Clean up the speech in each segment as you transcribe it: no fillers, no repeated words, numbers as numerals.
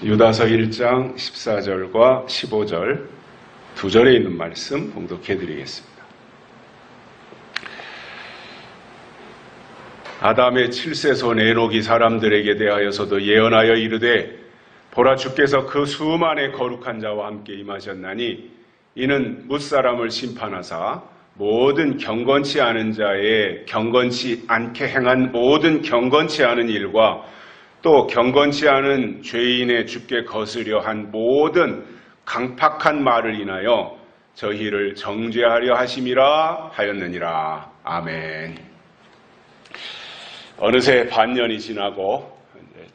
유다서 1장 14절과 15절 두 절에 있는 말씀 봉독해 드리겠습니다. 아담의 7세손 에녹이 사람들에게 대하여서도 예언하여 이르되 보라 주께서 그 수만의 거룩한 자와 함께 임하셨나니 이는 뭇사람을 심판하사 모든 경건치 않은 자의 경건치 않게 행한 모든 경건치 않은 일과 또 경건치 않은 죄인의 주께 거스려 한 모든 강팍한 말을 인하여 저희를 정죄하려 하심이라 하였느니라. 아멘. 어느새 반년이 지나고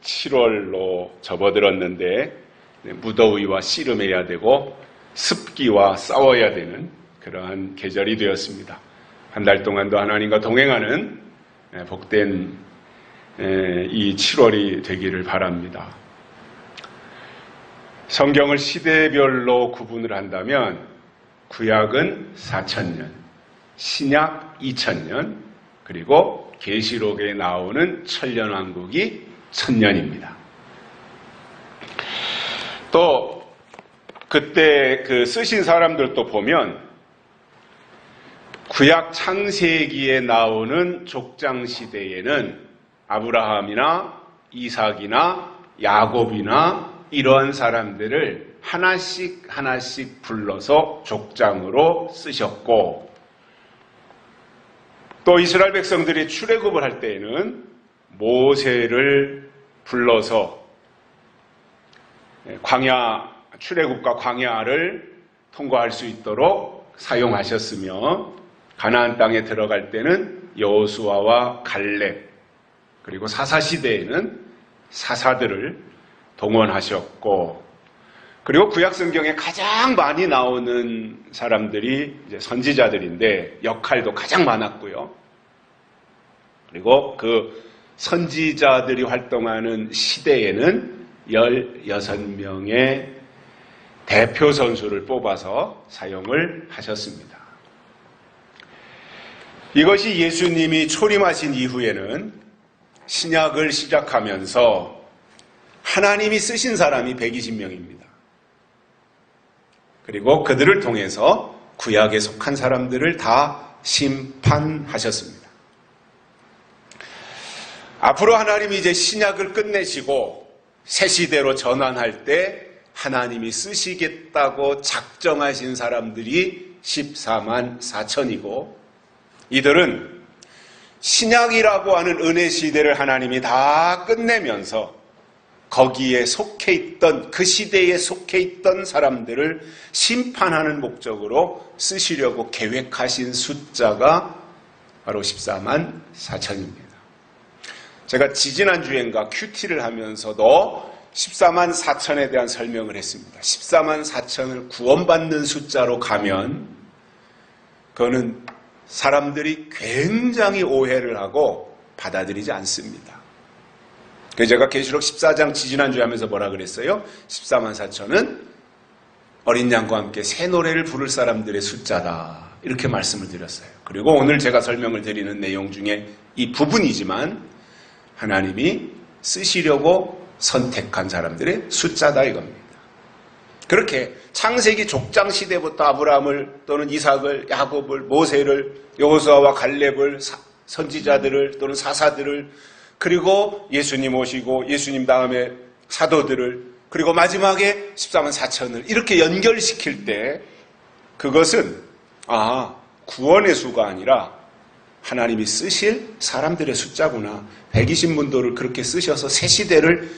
7월로 접어들었는데 무더위와 씨름해야 되고 습기와 싸워야 되는 그러한 계절이 되었습니다. 한 달 동안도 하나님과 동행하는 복된 이 7월이 되기를 바랍니다. 성경을 시대별로 구분을 한다면 구약은 4000년, 신약 2000년, 그리고 계시록에 나오는 천년왕국이 1000년입니다. 또 그때 그 쓰신 사람들도 보면 구약 창세기에 나오는 족장 시대에는 아브라함이나 이삭이나 야곱이나 이러한 사람들을 하나씩 불러서 족장으로 쓰셨고, 또 이스라엘 백성들이 출애굽을 할 때에는 모세를 불러서 출애굽과 광야를 통과할 수 있도록 사용하셨으며, 가나안 땅에 들어갈 때는 여호수아와 갈렙, 그리고 사사시대에는 사사들을 동원하셨고, 그리고 구약 성경에 가장 많이 나오는 사람들이 이제 선지자들인데 역할도 가장 많았고요. 그리고 그 선지자들이 활동하는 시대에는 16명의 대표 선수를 뽑아서 사용을 하셨습니다. 이것이 예수님이 초림하신 이후에는 신약을 시작하면서 하나님이 쓰신 사람이 120명입니다. 그리고 그들을 통해서 구약에 속한 사람들을 다 심판하셨습니다. 앞으로 하나님이 이제 신약을 끝내시고 새 시대로 전환할 때 하나님이 쓰시겠다고 작정하신 사람들이 14만 4천이고, 이들은 신약이라고 하는 은혜 시대를 하나님이 다 끝내면서 거기에 속해 있던, 그 시대에 속해 있던 사람들을 심판하는 목적으로 쓰시려고 계획하신 숫자가 바로 14만 4천입니다. 제가 지지난주엔가 큐티를 하면서도 14만 4천에 대한 설명을 했습니다. 14만 4천을 구원받는 숫자로 가면 그거는 사람들이 굉장히 오해를 하고 받아들이지 않습니다. 그래서 제가 계시록 14장 지지난주에 하면서 뭐라 그랬어요? 14만 4천은 어린 양과 함께 새 노래를 부를 사람들의 숫자다, 이렇게 말씀을 드렸어요. 그리고 오늘 제가 설명을 드리는 내용 중에 이 부분이지만 하나님이 쓰시려고 선택한 사람들의 숫자다 이겁니다. 그렇게 창세기 족장 시대부터 아브라함을 또는 이삭을, 야곱을, 모세를, 여호수아와 갈렙을, 선지자들을 또는 사사들을, 그리고 예수님 오시고 예수님 다음에 사도들을, 그리고 마지막에 14만 4천을 이렇게 연결시킬 때 그것은 구원의 수가 아니라 하나님이 쓰실 사람들의 숫자구나. 120문도를 그렇게 쓰셔서 새 시대를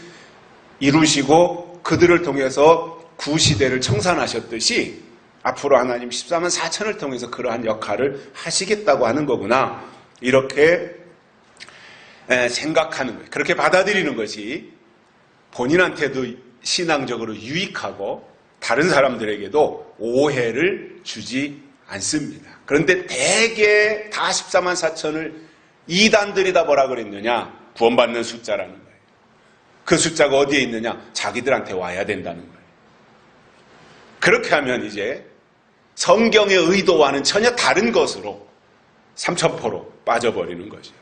이루시고 그들을 통해서 구시대를 청산하셨듯이 앞으로 하나님 14만 4천을 통해서 그러한 역할을 하시겠다고 하는 거구나. 이렇게 생각하는 거예요. 그렇게 받아들이는 것이 본인한테도 신앙적으로 유익하고 다른 사람들에게도 오해를 주지 않습니다. 그런데 대개 다 14만 4천을 이단들이 다 뭐라 그랬느냐? 구원받는 숫자라는 거예요. 그 숫자가 어디에 있느냐? 자기들한테 와야 된다는 거예요. 그렇게 하면 이제 성경의 의도와는 전혀 다른 것으로 삼천포로 빠져버리는 거죠.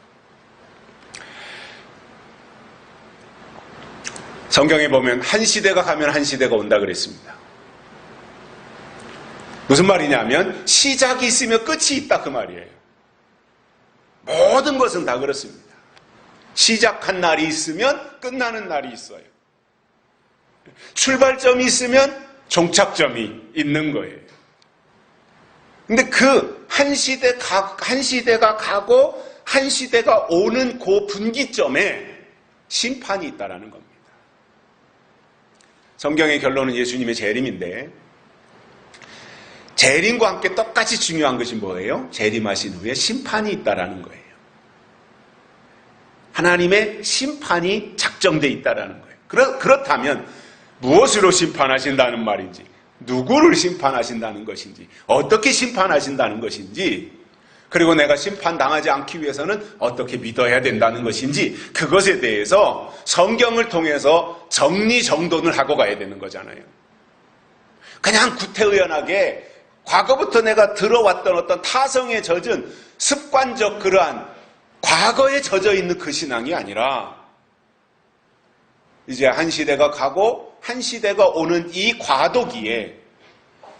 성경에 보면 한 시대가 가면 한 시대가 온다 그랬습니다. 무슨 말이냐면 시작이 있으면 끝이 있다 그 말이에요. 모든 것은 다 그렇습니다. 시작한 날이 있으면 끝나는 날이 있어요. 출발점이 있으면 종착점이 있는 거예요. 근데 그 한 시대가 가고 한 시대가 오는 그 분기점에 심판이 있다라는 겁니다. 성경의 결론은 예수님의 재림인데, 재림과 함께 똑같이 중요한 것이 뭐예요? 재림하신 후에 심판이 있다라는 거예요. 하나님의 심판이 작정되어 있다라는 거예요. 그렇다면 무엇으로 심판하신다는 말인지, 누구를 심판하신다는 것인지, 어떻게 심판하신다는 것인지, 그리고 내가 심판당하지 않기 위해서는 어떻게 믿어야 된다는 것인지, 그것에 대해서 성경을 통해서 정리정돈을 하고 가야 되는 거잖아요. 그냥 구태의연하게 과거부터 내가 들어왔던 어떤 타성에 젖은 습관적 그러한 과거에 젖어 있는 그 신앙이 아니라, 이제 한 시대가 가고 한 시대가 오는 이 과도기에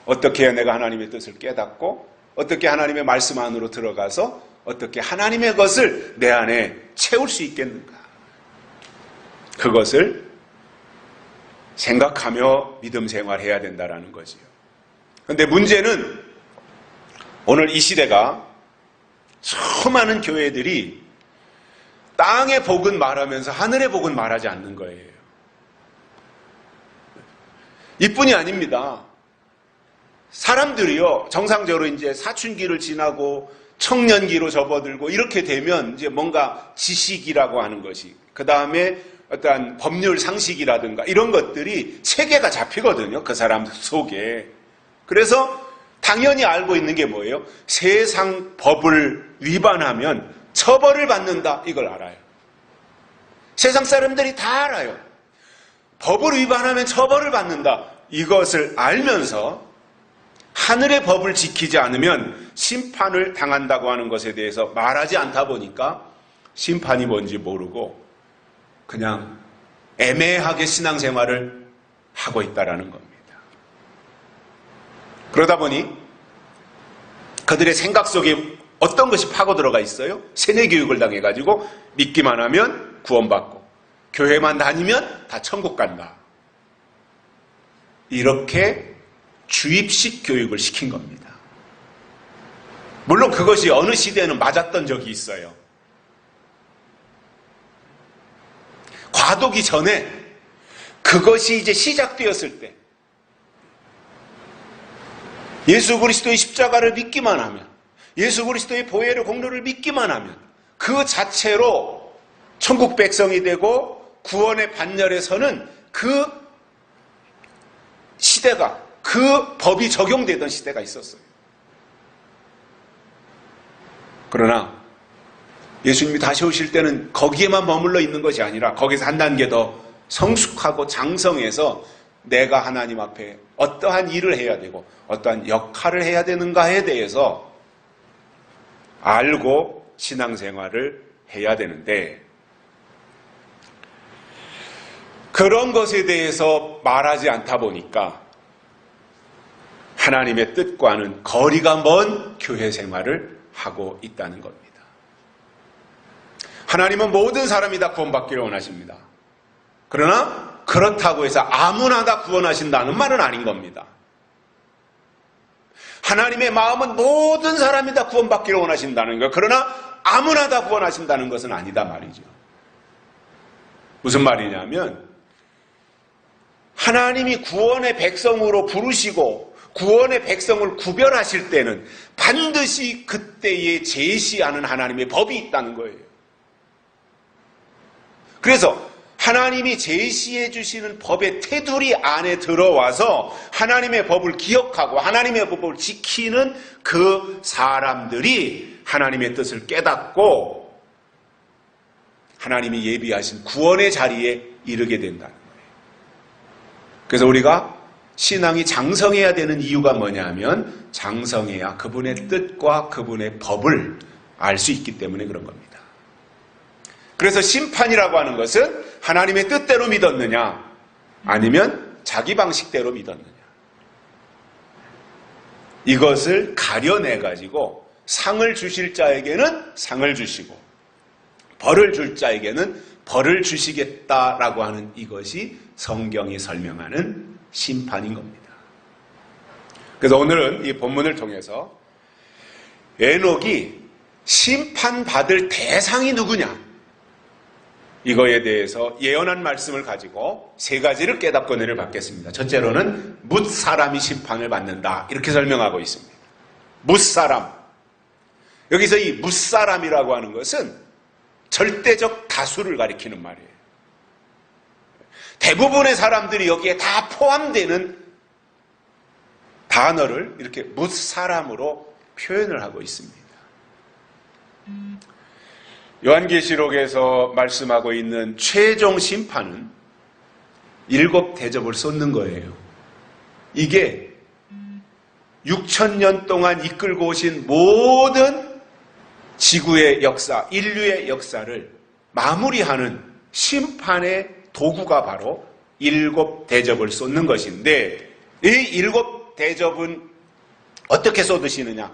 어떻게 해야 내가 하나님의 뜻을 깨닫고, 어떻게 하나님의 말씀 안으로 들어가서 어떻게 하나님의 것을 내 안에 채울 수 있겠는가, 그것을 생각하며 믿음 생활해야 된다는 거지요. 그런데 문제는 오늘 이 시대가 수많은 교회들이 땅의 복은 말하면서 하늘의 복은 말하지 않는 거예요. 이뿐이 아닙니다. 사람들이요, 정상적으로 이제 사춘기를 지나고 청년기로 접어들고 이렇게 되면 이제 뭔가 지식이라고 하는 것이, 그 다음에 어떠한 법률 상식이라든가 이런 것들이 체계가 잡히거든요, 그 사람 속에. 그래서 당연히 알고 있는 게 뭐예요? 세상 법을 위반하면 처벌을 받는다, 이걸 알아요. 세상 사람들이 다 알아요. 법을 위반하면 처벌을 받는다, 이것을 알면서 하늘의 법을 지키지 않으면 심판을 당한다고 하는 것에 대해서 말하지 않다 보니까 심판이 뭔지 모르고 그냥 애매하게 신앙생활을 하고 있다는 겁니다. 그러다 보니 그들의 생각 속에 어떤 것이 파고 들어가 있어요? 세뇌교육을 당해가지고 믿기만 하면 구원받고 교회만 다니면 다 천국 간다, 이렇게 주입식 교육을 시킨 겁니다. 물론 그것이 어느 시대에는 맞았던 적이 있어요. 과도기 전에 그것이 이제 시작되었을 때 예수 그리스도의 십자가를 믿기만 하면, 예수 그리스도의 보혈의 공로를 믿기만 하면 그 자체로 천국 백성이 되고 구원의 반열에 서는 그 시대가, 그 법이 적용되던 시대가 있었어요. 그러나 예수님이 다시 오실 때는 거기에만 머물러 있는 것이 아니라 거기서 한 단계 더 성숙하고 장성해서 내가 하나님 앞에 어떠한 일을 해야 되고 어떠한 역할을 해야 되는가에 대해서 알고 신앙생활을 해야 되는데, 그런 것에 대해서 말하지 않다 보니까 하나님의 뜻과는 거리가 먼 교회 생활을 하고 있다는 겁니다. 하나님은 모든 사람이 다 구원받기를 원하십니다. 그러나 그렇다고 해서 아무나 다 구원하신다는 말은 아닌 겁니다. 하나님의 마음은 모든 사람이 다 구원받기를 원하신다는 것, 그러나 아무나 다 구원하신다는 것은 아니다 말이죠. 무슨 말이냐면 하나님이 구원의 백성으로 부르시고 구원의 백성을 구별하실 때는 반드시 그때에 제시하는 하나님의 법이 있다는 거예요. 그래서 하나님이 제시해 주시는 법의 테두리 안에 들어와서 하나님의 법을 기억하고 하나님의 법을 지키는 그 사람들이 하나님의 뜻을 깨닫고 하나님이 예비하신 구원의 자리에 이르게 된다는 거예요. 그래서 우리가 신앙이 장성해야 되는 이유가 뭐냐면 장성해야 그분의 뜻과 그분의 법을 알 수 있기 때문에 그런 겁니다. 그래서 심판이라고 하는 것은 하나님의 뜻대로 믿었느냐, 아니면 자기 방식대로 믿었느냐. 이것을 가려내가지고 상을 주실 자에게는 상을 주시고 벌을 줄 자에게는 벌을 주시겠다라고 하는 이것이 성경이 설명하는 심판인 겁니다. 그래서 오늘은 이 본문을 통해서 에녹이 심판받을 대상이 누구냐, 이거에 대해서 예언한 말씀을 가지고 세 가지를 깨닫고 은혜를 받겠습니다. 첫째로는 뭇사람이 심판을 받는다, 이렇게 설명하고 있습니다. 뭇사람. 여기서 이 뭇사람이라고 하는 것은 절대적 다수를 가리키는 말이에요. 대부분의 사람들이 여기에 다 포함되는 단어를 이렇게 뭇사람으로 표현을 하고 있습니다. 요한계시록에서 말씀하고 있는 최종 심판은 7 대접을 쏟는 거예요. 이게 6,000년 동안 이끌고 오신 모든 지구의 역사, 인류의 역사를 마무리하는 심판의 도구가 바로 7 대접을 쏟는 것인데, 이 7 대접은 어떻게 쏟으시느냐?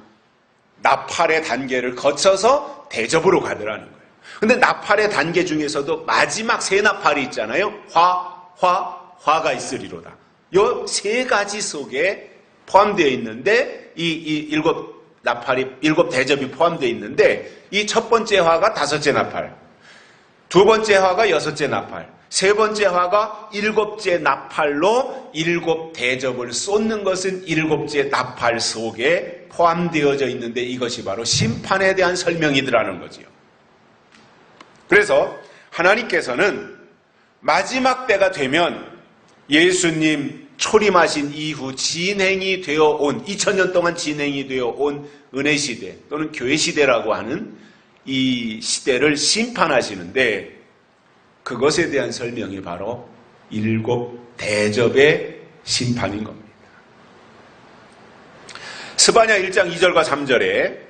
나팔의 단계를 거쳐서 대접으로 가더라는 거예요. 근데 나팔의 단계 중에서도 마지막 세 나팔이 있잖아요. 화가 있으리로다. 이 세 가지 속에 포함되어 있는데, 이 7 나팔이, 7 대접이 포함되어 있는데, 이 첫 번째 화가 5째 나팔, 두 번째 화가 6째 나팔, 세 번째 화가 7째 나팔로 7 대접을 쏟는 것은 7째 나팔 속에 포함되어져 있는데, 이것이 바로 심판에 대한 설명이더라는 거지요. 그래서 하나님께서는 마지막 때가 되면 예수님 초림하신 이후 진행이 되어 온, 2000년 동안 진행이 되어 온 은혜시대 또는 교회시대라고 하는 이 시대를 심판하시는데, 그것에 대한 설명이 바로 7 대접의 심판인 겁니다. 스바냐 1장 2절과 3절에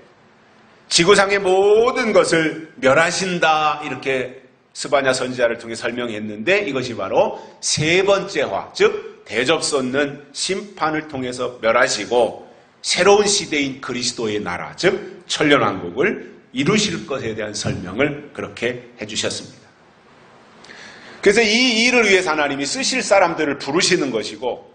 지구상의 모든 것을 멸하신다, 이렇게 스바냐 선지자를 통해 설명했는데, 이것이 바로 세 번째 화, 즉 대접 쏟는 심판을 통해서 멸하시고 새로운 시대인 그리스도의 나라, 즉 천년왕국을 이루실 것에 대한 설명을 그렇게 해주셨습니다. 그래서 이 일을 위해서 하나님이 쓰실 사람들을 부르시는 것이고,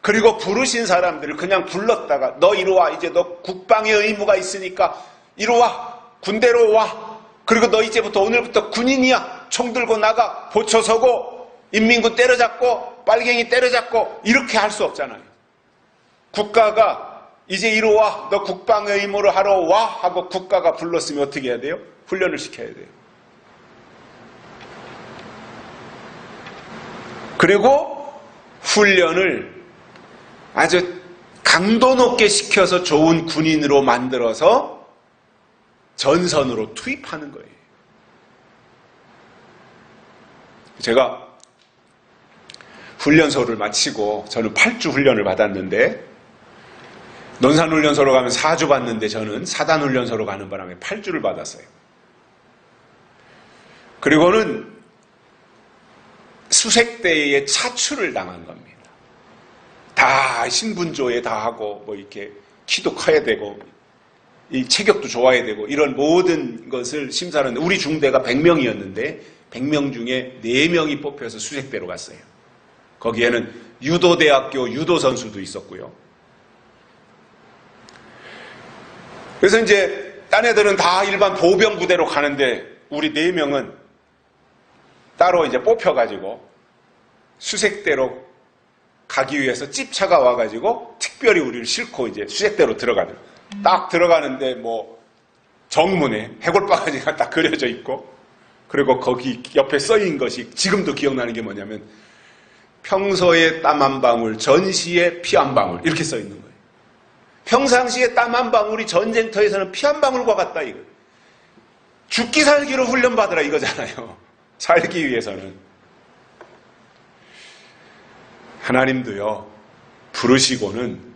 그리고 부르신 사람들을 그냥 불렀다가 너 이리 와, 이제 너 국방의 의무가 있으니까 이리 와, 군대로 와, 그리고 너 이제부터 오늘부터 군인이야, 총 들고 나가, 보초 서고 인민군 때려잡고 빨갱이 때려잡고, 이렇게 할 수 없잖아요. 국가가 이제 이리 와, 너 국방의 의무를 하러 와 하고 국가가 불렀으면 어떻게 해야 돼요? 훈련을 시켜야 돼요. 그리고 훈련을 아주 강도 높게 시켜서 좋은 군인으로 만들어서 전선으로 투입하는 거예요. 제가 훈련소를 마치고 저는 8주 훈련을 받았는데, 논산훈련소로 가면 4주 받는데 저는 사단훈련소로 가는 바람에 8주를 받았어요. 그리고는 수색대에 차출을 당한 겁니다. 다 신분조에 다 하고, 뭐 이렇게 키도 커야 되고 이 체격도 좋아야 되고, 이런 모든 것을 심사를 했는데, 우리 중대가 100명이었는데 100명 중에 4명이 뽑혀서 수색대로 갔어요. 거기에는 유도대학교 유도 선수도 있었고요. 그래서 이제 딴 애들은 다 일반 보병 부대로 가는데, 우리 4명은 따로 이제 뽑혀가지고 수색대로 가기 위해서 찝차가 와가지고 특별히 우리를 싣고 이제 수색대로 들어가더라고요. 딱 들어가는데 뭐 정문에 해골바가지가 딱 그려져 있고, 그리고 거기 옆에 써있는 것이 지금도 기억나는 게 뭐냐면, 평소에 땀 한 방울, 전시에 피 한 방울, 이렇게 써있는 거예요. 평상시에 땀 한 방울이 전쟁터에서는 피 한 방울과 같다, 이거. 죽기 살기로 훈련받으라 이거잖아요. 살기 위해서는. 하나님도요, 부르시고는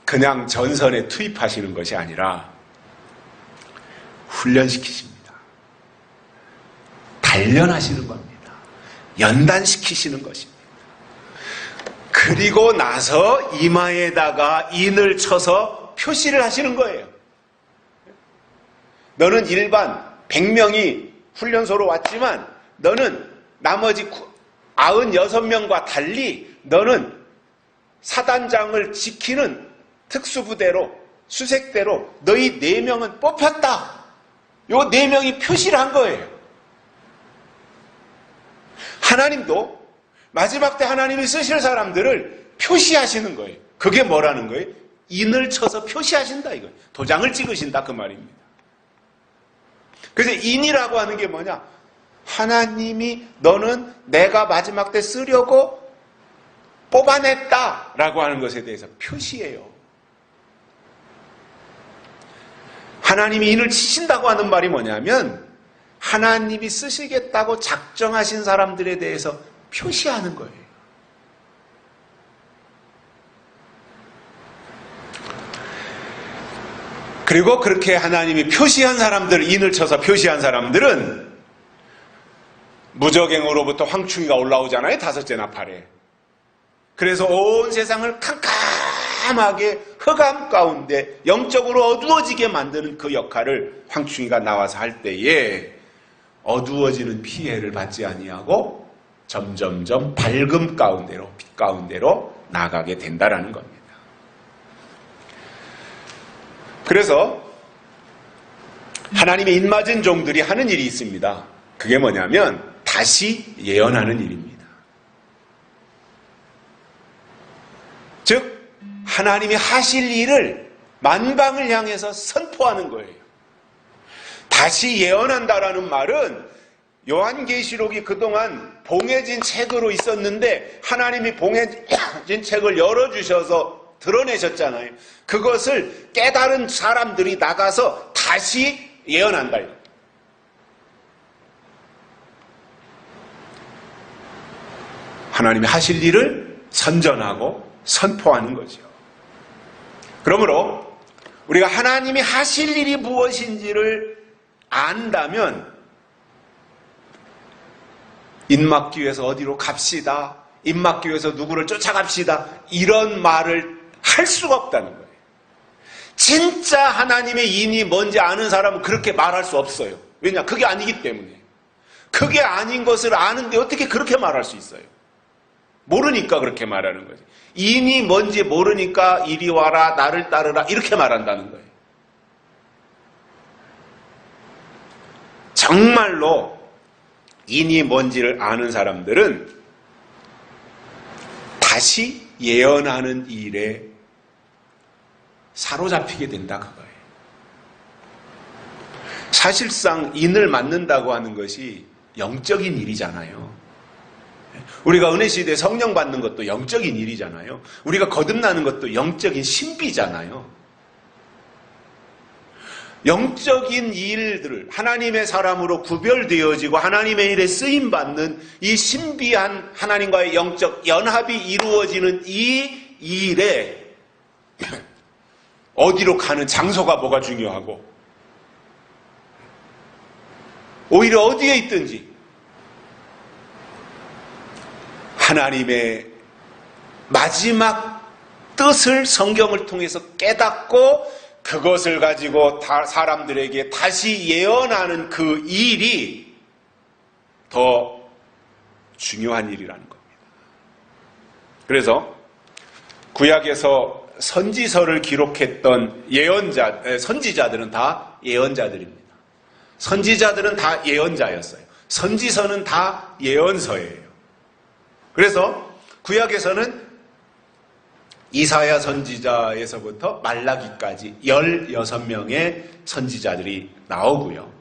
그냥 전선에 투입하시는 것이 아니라 훈련시키십니다. 단련하시는 겁니다. 연단시키시는 것입니다. 그리고 나서 이마에다가 인을 쳐서 표시를 하시는 거예요. 너는 일반 100명이 훈련소로 왔지만 너는 나머지 96명과 달리 너는 사단장을 지키는 특수부대로 수색대로 너희 4명은 뽑혔다. 요 4명이 표시를 한 거예요. 하나님도 마지막 때 하나님이 쓰실 사람들을 표시하시는 거예요. 그게 뭐라는 거예요? 인을 쳐서 표시하신다 이거예요. 도장을 찍으신다 그 말입니다. 그래서 인이라고 하는 게 뭐냐? 하나님이 너는 내가 마지막 때 쓰려고 뽑아냈다라고 하는 것에 대해서 표시해요. 하나님이 인을 치신다고 하는 말이 뭐냐면 하나님이 쓰시겠다고 작정하신 사람들에 대해서 표시하는 거예요. 그리고 그렇게 하나님이 표시한 사람들, 인을 쳐서 표시한 사람들은 무적행으로부터 황충이가 올라오잖아요. 5째 나팔에. 그래서 온 세상을 캄캄하게 흑암 가운데 영적으로 어두워지게 만드는 그 역할을 황충이가 나와서 할 때에 어두워지는 피해를 받지 아니하고 점점점 밝음 가운데로, 빛 가운데로 나가게 된다라는 겁니다. 그래서 하나님의 인맞은 종들이 하는 일이 있습니다. 그게 뭐냐면 다시 예언하는 일입니다. 즉 하나님이 하실 일을 만방을 향해서 선포하는 거예요. 다시 예언한다라는 말은 요한계시록이 그동안 봉해진 책으로 있었는데 하나님이 봉해진 책을 열어주셔서 드러내셨잖아요. 그것을 깨달은 사람들이 나가서 다시 예언한다. 하나님이 하실 일을 선전하고 선포하는 거죠. 그러므로 우리가 하나님이 하실 일이 무엇인지를 안다면 인 막기 위해서 어디로 갑시다. 인 막기 위해서 누구를 쫓아갑시다. 이런 말을 할 수가 없다는 거예요. 진짜 하나님의 인이 뭔지 아는 사람은 그렇게 말할 수 없어요. 왜냐? 그게 아니기 때문에. 그게 아닌 것을 아는데 어떻게 그렇게 말할 수 있어요? 모르니까 그렇게 말하는 거죠. 인이 뭔지 모르니까 이리 와라, 나를 따르라 이렇게 말한다는 거예요. 정말로 인이 뭔지를 아는 사람들은 다시 예언하는 일에 사로잡히게 된다 그거예요. 사실상 인을 맞는다고 하는 것이 영적인 일이잖아요. 우리가 은혜 시대에 성령 받는 것도 영적인 일이잖아요. 우리가 거듭나는 것도 영적인 신비잖아요. 영적인 일들을 하나님의 사람으로 구별되어지고 하나님의 일에 쓰임받는 이 신비한 하나님과의 영적 연합이 이루어지는 이 일에 어디로 가는 장소가 뭐가 중요하고 오히려 어디에 있든지 하나님의 마지막 뜻을 성경을 통해서 깨닫고 그것을 가지고 사람들에게 다시 예언하는 그 일이 더 중요한 일이라는 겁니다. 그래서 구약에서 선지서를 기록했던 선지자들은 다 예언자들입니다. 선지자들은 다 예언자였어요. 선지서는 다 예언서예요. 그래서 구약에서는 이사야 선지자에서부터 말라기까지 16명의 선지자들이 나오고요.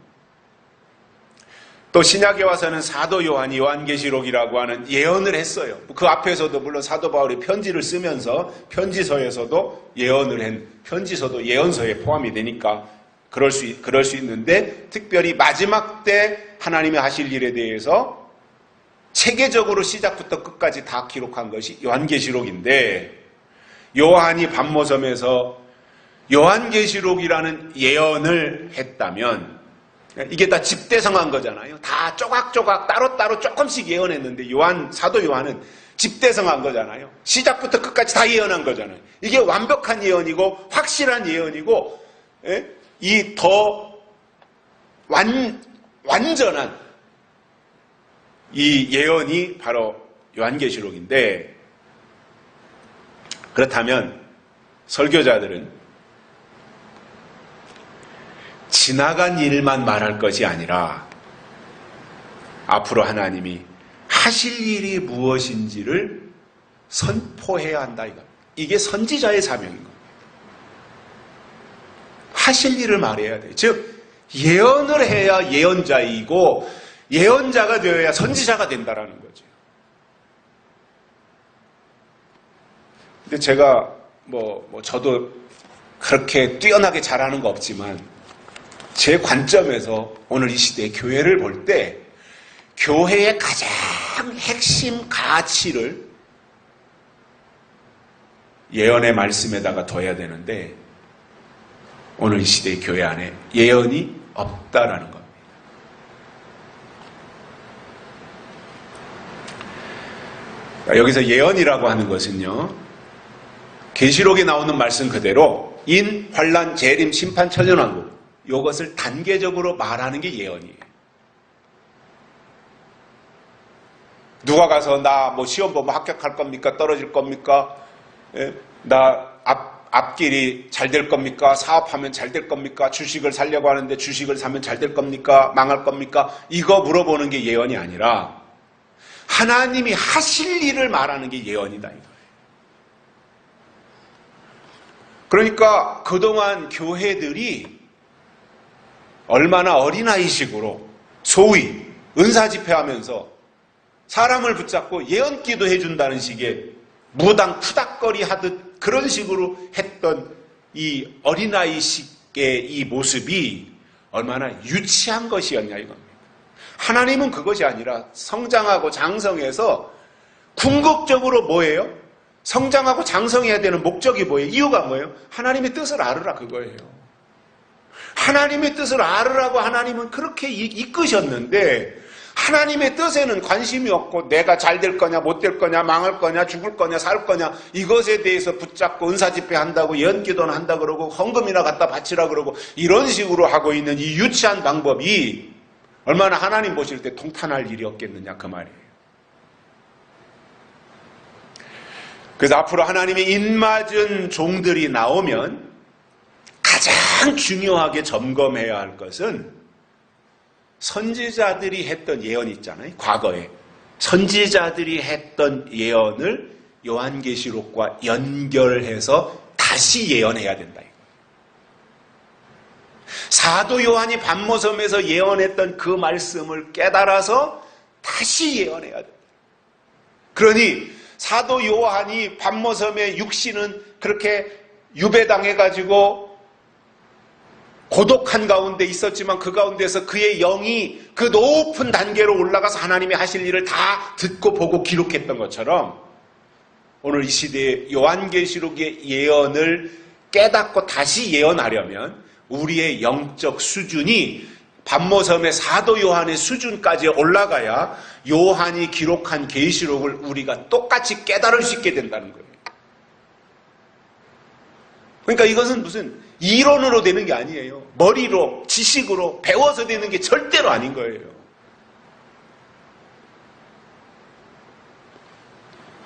또 신약에 와서는 사도 요한이 요한계시록이라고 하는 예언을 했어요. 그 앞에서도 물론 사도 바울이 편지를 쓰면서 편지서에서도 예언을 한 편지서도 예언서에 포함이 되니까 그럴 수 있는데 특별히 마지막 때 하나님이 하실 일에 대해서 체계적으로 시작부터 끝까지 다 기록한 것이 요한계시록인데 요한이 반모섬에서 요한계시록이라는 예언을 했다면 이게 다 집대성한 거잖아요. 다 조각조각 따로따로 조금씩 예언했는데 사도 요한은 집대성한 거잖아요. 시작부터 끝까지 다 예언한 거잖아요. 이게 완벽한 예언이고 확실한 예언이고 이 더 완전한 이 예언이 바로 요한계시록인데, 그렇다면 설교자들은 지나간 일만 말할 것이 아니라 앞으로 하나님이 하실 일이 무엇인지를 선포해야 한다 이겁니다. 이게 선지자의 사명인 겁니다. 하실 일을 말해야 돼요. 즉 예언을 해야 예언자이고 예언자가 되어야 선지자가 된다라는 거죠. 근데 제가 저도 그렇게 뛰어나게 잘하는 거 없지만 제 관점에서 오늘 이 시대의 교회를 볼 때 교회의 가장 핵심 가치를 예언의 말씀에다가 둬야 되는데 오늘 이 시대의 교회 안에 예언이 없다라는 겁니다. 여기서 예언이라고 하는 것은요, 계시록에 나오는 말씀 그대로 인, 환란, 재림, 심판, 천년왕국 이것을 단계적으로 말하는 게 예언이에요. 누가 가서 나 시험 보면 합격할 겁니까? 떨어질 겁니까? 나 앞길이 잘 될 겁니까? 사업하면 잘 될 겁니까? 주식을 사려고 하는데 주식을 사면 잘 될 겁니까? 망할 겁니까? 이거 물어보는 게 예언이 아니라 하나님이 하실 일을 말하는 게 예언이다 이거예요. 그러니까 그동안 교회들이 얼마나 어린아이식으로 소위 은사집회하면서 사람을 붙잡고 예언기도 해준다는 식의 무당 푸닥거리 하듯 그런 식으로 했던 이 어린아이식의 이 모습이 얼마나 유치한 것이었냐 이겁니다. 하나님은 그것이 아니라 성장하고 장성해서 궁극적으로 뭐예요? 성장하고 장성해야 되는 목적이 뭐예요? 이유가 뭐예요? 하나님의 뜻을 알으라 그거예요. 하나님의 뜻을 알으라고 하나님은 그렇게 이끄셨는데 하나님의 뜻에는 관심이 없고 내가 잘 될 거냐 못 될 거냐 망할 거냐 죽을 거냐 살 거냐 이것에 대해서 붙잡고 은사집회 한다고 예언기도는 한다 그러고 헌금이나 갖다 바치라 그러고 이런 식으로 하고 있는 이 유치한 방법이 얼마나 하나님 보실 때 통탄할 일이 없겠느냐 그 말이에요. 그래서 앞으로 하나님의 입맞은 종들이 나오면 가장 중요하게 점검해야 할 것은 선지자들이 했던 예언 있잖아요. 과거에 선지자들이 했던 예언을 요한계시록과 연결해서 다시 예언해야 된다. 사도 요한이 반모섬에서 예언했던 그 말씀을 깨달아서 다시 예언해야 된다. 그러니 사도 요한이 반모섬의 육신은 그렇게 유배당해가지고 고독한 가운데 있었지만 그 가운데서 그의 영이 그 높은 단계로 올라가서 하나님이 하실 일을 다 듣고 보고 기록했던 것처럼 오늘 이 시대의 요한계시록의 예언을 깨닫고 다시 예언하려면 우리의 영적 수준이 반모섬의 사도 요한의 수준까지 올라가야 요한이 기록한 계시록을 우리가 똑같이 깨달을 수 있게 된다는 거예요. 그러니까 이것은 무슨 이론으로 되는 게 아니에요. 머리로, 지식으로 배워서 되는 게 절대로 아닌 거예요.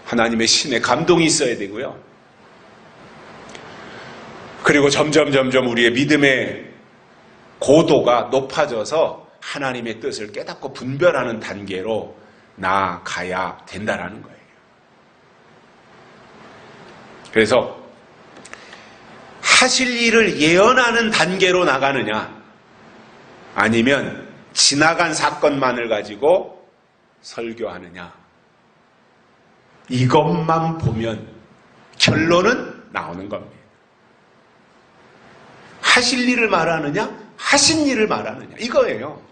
하나님의 신의 감동이 있어야 되고요. 그리고 점점 우리의 믿음의 고도가 높아져서 하나님의 뜻을 깨닫고 분별하는 단계로 나아가야 된다는 거예요. 그래서 하실 일을 예언하는 단계로 나가느냐 아니면 지나간 사건만을 가지고 설교하느냐 이것만 보면 결론은 나오는 겁니다. 하실 일을 말하느냐 하신 일을 말하느냐 이거예요.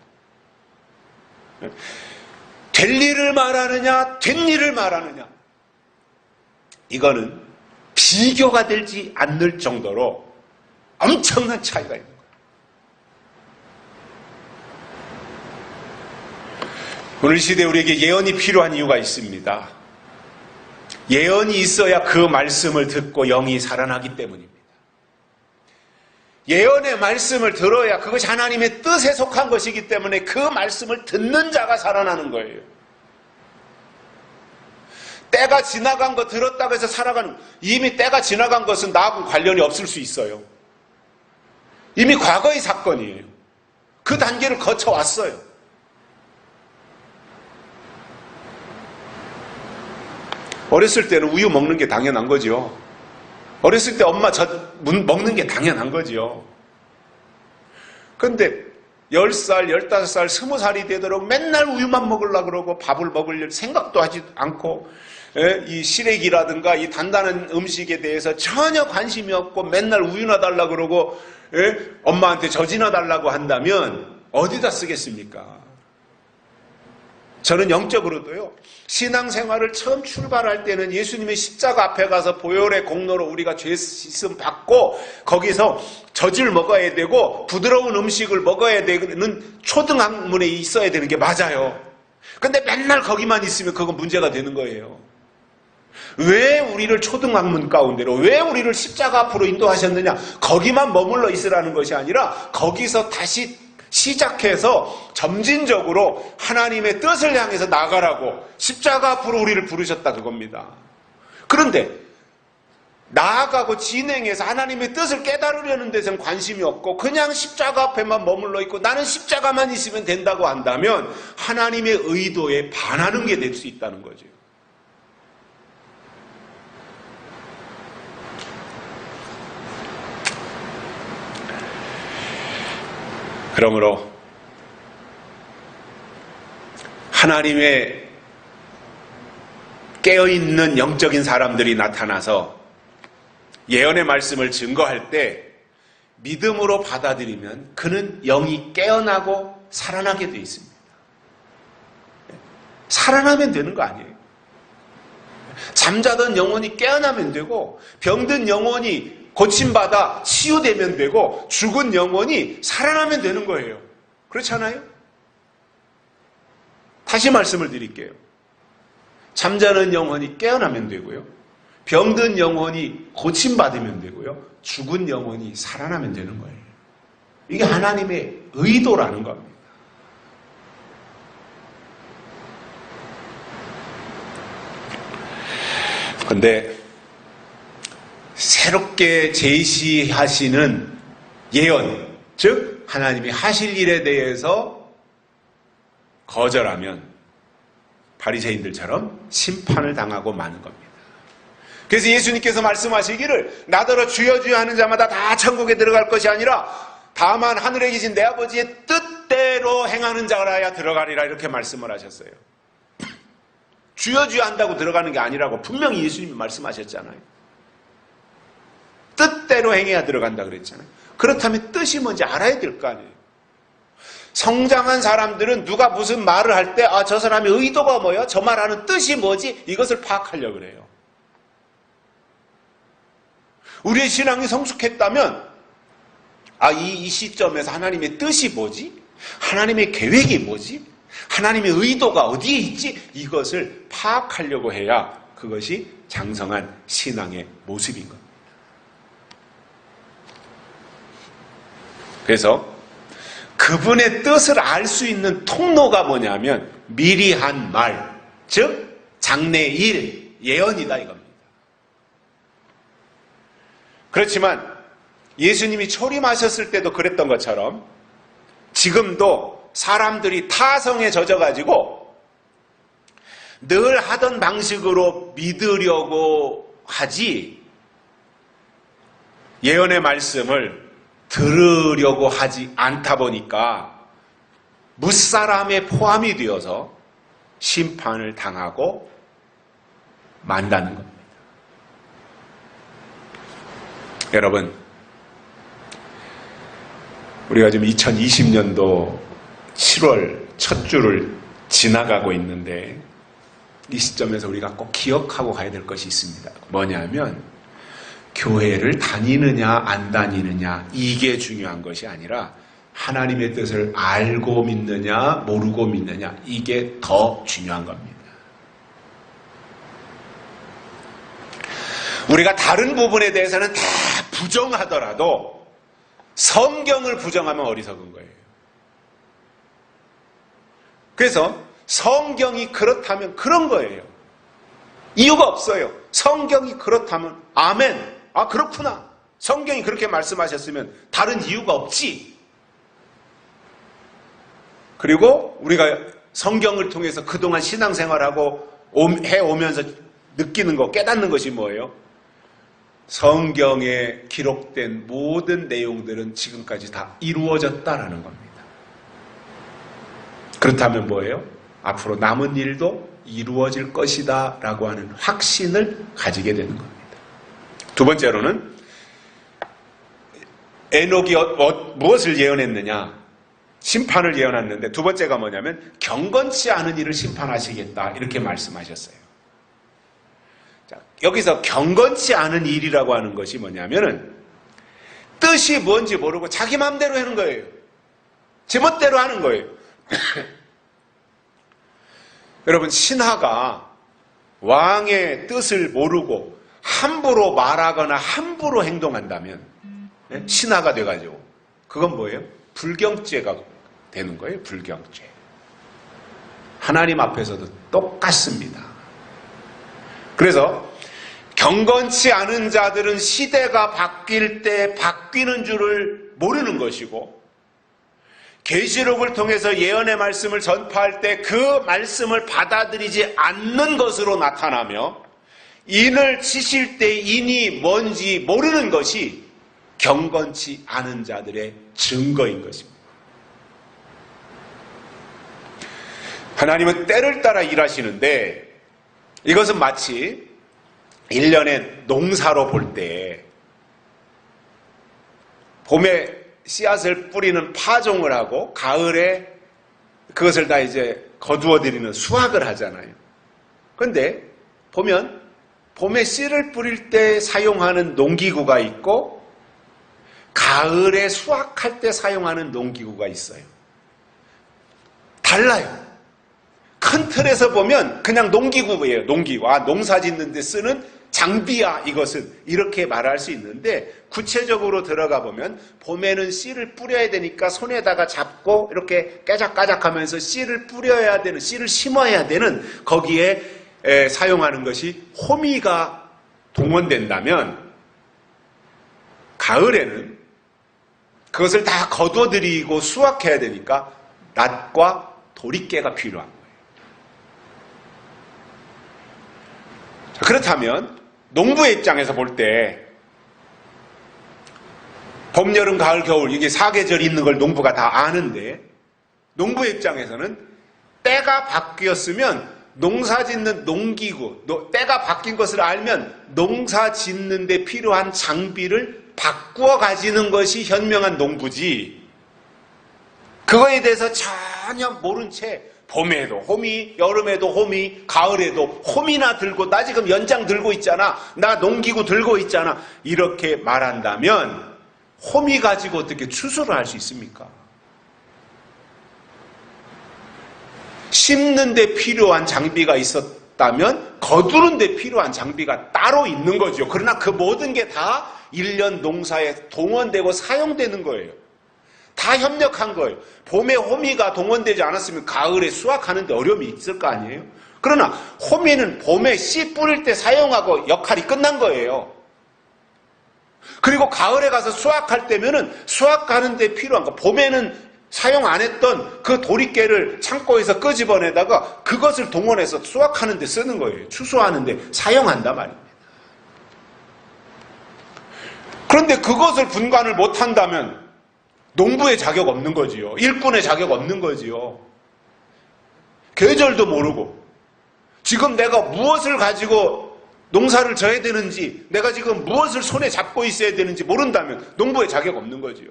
될 일을 말하느냐 된 일을 말하느냐 이거는 비교가 되지 않을 정도로 엄청난 차이가 있는 거예요. 오늘 시대에 우리에게 예언이 필요한 이유가 있습니다. 예언이 있어야 그 말씀을 듣고 영이 살아나기 때문입니다. 예언의 말씀을 들어야 그것이 하나님의 뜻에 속한 것이기 때문에 그 말씀을 듣는 자가 살아나는 거예요. 때가 지나간 거 들었다고 해서 살아가는, 이미 때가 지나간 것은 나하고 관련이 없을 수 있어요. 이미 과거의 사건이에요. 그 단계를 거쳐왔어요. 어렸을 때는 우유 먹는 게 당연한 거죠. 어렸을 때 엄마 젖 먹는 게 당연한 거죠. 그런데 10살, 15살, 20살이 되도록 맨날 우유만 먹으려고 그러고 밥을 먹을 생각도 하지 않고 이 시래기라든가 이 단단한 음식에 대해서 전혀 관심이 없고 맨날 우유나 달라고 그러고 엄마한테 젖이나 달라고 한다면 어디다 쓰겠습니까? 저는 영적으로도요, 신앙생활을 처음 출발할 때는 예수님의 십자가 앞에 가서 보혈의 공로로 우리가 죄 씻음 받고 거기서 젖을 먹어야 되고 부드러운 음식을 먹어야 되는 초등학문에 있어야 되는 게 맞아요. 근데 맨날 거기만 있으면 그건 문제가 되는 거예요. 왜 우리를 초등학문 가운데로, 왜 우리를 십자가 앞으로 인도하셨느냐? 거기만 머물러 있으라는 것이 아니라 거기서 다시 시작해서 점진적으로 하나님의 뜻을 향해서 나가라고 십자가 앞으로 우리를 부르셨다 그겁니다. 그런데 나아가고 진행해서 하나님의 뜻을 깨달으려는 데서는 관심이 없고 그냥 십자가 앞에만 머물러 있고 나는 십자가만 있으면 된다고 한다면 하나님의 의도에 반하는 게 될 수 있다는 거죠. 그러므로 하나님의 깨어있는 영적인 사람들이 나타나서 예언의 말씀을 증거할 때 믿음으로 받아들이면 그는 영이 깨어나고 살아나게 되어 있습니다. 살아나면 되는 거 아니에요. 잠자던 영혼이 깨어나면 되고 병든 영혼이 고침받아 치유되면 되고 죽은 영혼이 살아나면 되는 거예요. 그렇잖아요? 다시 말씀을 드릴게요. 잠자는 영혼이 깨어나면 되고요. 병든 영혼이 고침받으면 되고요. 죽은 영혼이 살아나면 되는 거예요. 이게 하나님의 의도라는 겁니다. 그런데 새롭게 제시하시는 예언, 즉 하나님이 하실 일에 대해서 거절하면 바리새인들처럼 심판을 당하고 마는 겁니다. 그래서 예수님께서 말씀하시기를 나더러 주여 주여 하는 자마다 다 천국에 들어갈 것이 아니라 다만 하늘에 계신 내 아버지의 뜻대로 행하는 자라야 들어가리라 이렇게 말씀을 하셨어요. 주여 주여 한다고 들어가는 게 아니라고 분명히 예수님이 말씀하셨잖아요. 뜻대로 행해야 들어간다 그랬잖아요. 그렇다면 뜻이 뭔지 알아야 될 거 아니에요. 성장한 사람들은 누가 무슨 말을 할 때 저 사람의 의도가 뭐야? 저 말하는 뜻이 뭐지? 이것을 파악하려고 그래요. 우리의 신앙이 성숙했다면 이 시점에서 하나님의 뜻이 뭐지? 하나님의 계획이 뭐지? 하나님의 의도가 어디에 있지? 이것을 파악하려고 해야 그것이 장성한 신앙의 모습인 겁니다. 그래서 그분의 뜻을 알 수 있는 통로가 뭐냐면 미리 한 말, 즉 장래일, 예언이다 이겁니다. 그렇지만 예수님이 초림하셨을 때도 그랬던 것처럼 지금도 사람들이 타성에 젖어가지고 늘 하던 방식으로 믿으려고 하지 예언의 말씀을 들으려고 하지 않다 보니까 무사람에 포함이 되어서 심판을 당하고 만다는 겁니다. 여러분, 우리가 지금 2020년도 7월 첫 주를 지나가고 있는데 이 시점에서 우리가 꼭 기억하고 가야 될 것이 있습니다. 뭐냐면 교회를 다니느냐 안 다니느냐 이게 중요한 것이 아니라 하나님의 뜻을 알고 믿느냐 모르고 믿느냐, 이게 더 중요한 겁니다. 우리가 다른 부분에 대해서는 다 부정하더라도 성경을 부정하면 어리석은 거예요. 그래서 성경이 그렇다면 그런 거예요. 이유가 없어요. 성경이 그렇다면 아멘. 아, 그렇구나. 성경이 그렇게 말씀하셨으면 다른 이유가 없지. 그리고 우리가 성경을 통해서 그동안 신앙생활하고 해오면서 느끼는 거, 깨닫는 것이 뭐예요? 성경에 기록된 모든 내용들은 지금까지 다 이루어졌다라는 겁니다. 그렇다면 뭐예요? 앞으로 남은 일도 이루어질 것이다 라고 하는 확신을 가지게 되는 겁니다. 두 번째로는 에녹이 무엇을 예언했느냐? 심판을 예언했는데, 두 번째가 뭐냐면 경건치 않은 일을 심판하시겠다 이렇게 말씀하셨어요. 자, 여기서 경건치 않은 일이라고 하는 것이 뭐냐면은 뜻이 뭔지 모르고 자기 마음대로 하는 거예요. 제멋대로 하는 거예요. 여러분, 신하가 왕의 뜻을 모르고 함부로 말하거나 함부로 행동한다면 신하가 돼가지고 그건 뭐예요? 불경죄가 되는 거예요. 불경죄. 하나님 앞에서도 똑같습니다. 그래서 경건치 않은 자들은 시대가 바뀔 때 바뀌는 줄을 모르는 것이고, 계시록을 통해서 예언의 말씀을 전파할 때 그 말씀을 받아들이지 않는 것으로 나타나며, 인을 치실 때 인이 뭔지 모르는 것이 경건치 않은 자들의 증거인 것입니다. 하나님은 때를 따라 일하시는데, 이것은 마치 1년의 농사로 볼 때 봄에 씨앗을 뿌리는 파종을 하고 가을에 그것을 다 이제 거두어들이는 수확을 하잖아요. 그런데 보면 봄에 씨를 뿌릴 때 사용하는 농기구가 있고 가을에 수확할 때 사용하는 농기구가 있어요. 달라요. 큰 틀에서 보면 그냥 농기구예요. 농기구. 아, 농사 짓는 데 쓰는 장비야 이것은, 이렇게 말할 수 있는데, 구체적으로 들어가 보면 봄에는 씨를 뿌려야 되니까 손에다가 잡고 이렇게 까작까작하면서 씨를 뿌려야 되는, 씨를 심어야 되는 거기에 사용하는 것이 호미가 동원된다면, 가을에는 그것을 다 거둬들이고 수확해야 되니까 낫과 도리깨가 필요한 거예요. 그렇다면 농부의 입장에서 볼 때 봄, 여름, 가을, 겨울 이게 4계절이 있는 걸 농부가 다 아는데, 농부의 입장에서는 때가 바뀌었으면 농사 짓는 농기구, 때가 바뀐 것을 알면 농사 짓는 데 필요한 장비를 바꾸어 가지는 것이 현명한 농부지, 그거에 대해서 전혀 모른 채 봄에도 호미, 여름에도 호미, 가을에도 호미나 들고, 나 지금 연장 들고 있잖아, 나 농기구 들고 있잖아, 이렇게 말한다면 호미 가지고 어떻게 추수를 할 수 있습니까? 심는 데 필요한 장비가 있었다면 거두는 데 필요한 장비가 따로 있는 거죠. 그러나 그 모든 게 다 1년 농사에 동원되고 사용되는 거예요. 다 협력한 거예요. 봄에 호미가 동원되지 않았으면 가을에 수확하는 데 어려움이 있을 거 아니에요? 그러나 호미는 봄에 씨 뿌릴 때 사용하고 역할이 끝난 거예요. 그리고 가을에 가서 수확할 때면은 수확하는 데 필요한 거, 봄에는 사용 안 했던 그 도리깨를 창고에서 끄집어내다가 그것을 동원해서 수확하는 데 쓰는 거예요. 추수하는 데 사용한단 말입니다. 그런데 그것을 분간을 못한다면 농부의 자격 없는 거지요. 일꾼의 자격 없는 거지요. 계절도 모르고, 지금 내가 무엇을 가지고 농사를 져야 되는지, 내가 지금 무엇을 손에 잡고 있어야 되는지 모른다면 농부의 자격 없는 거지요.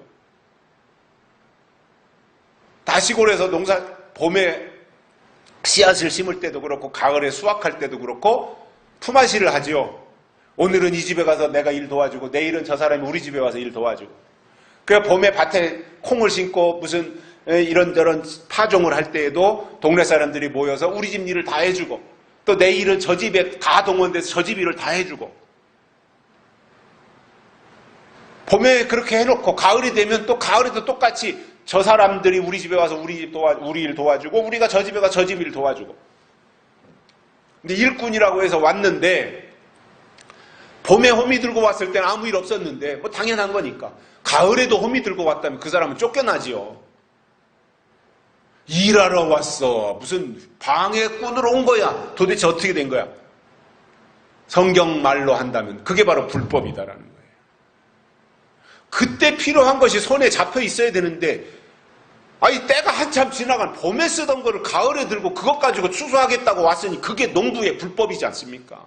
다시골에서 봄에 씨앗을 심을 때도 그렇고 가을에 수확할 때도 그렇고 품앗이를 하지요. 오늘은 이 집에 가서 내가 일 도와주고 내일은 저 사람이 우리 집에 와서 일 도와주고, 그 봄에 밭에 콩을 심고 무슨 이런저런 파종을 할 때에도 동네 사람들이 모여서 우리 집 일을 다 해주고 또 내 일은 저 집에 다 동원돼서 저 집 일을 다 해주고 봄에 그렇게 해놓고 가을이 되면 또 가을에도 똑같이 저 사람들이 우리 집에 와서 우리 일 도와주고 우리가 저 집에 가서 저 집 일 도와주고 근데 일꾼이라고 해서 왔는데 봄에 호미 들고 왔을 때는 아무 일 없었는데 뭐 당연한 거니까 가을에도 호미 들고 왔다면 그 사람은 쫓겨나지요. 일하러 왔어. 무슨 방해꾼으로 온 거야. 도대체 어떻게 된 거야? 성경 말로 한다면 그게 바로 불법이다라는 거예요. 그때 필요한 것이 손에 잡혀 있어야 되는데 아니 때가 한참 지나간 봄에 쓰던 거를 가을에 들고 그것 가지고 추수하겠다고 왔으니 그게 농부의 불법이지 않습니까?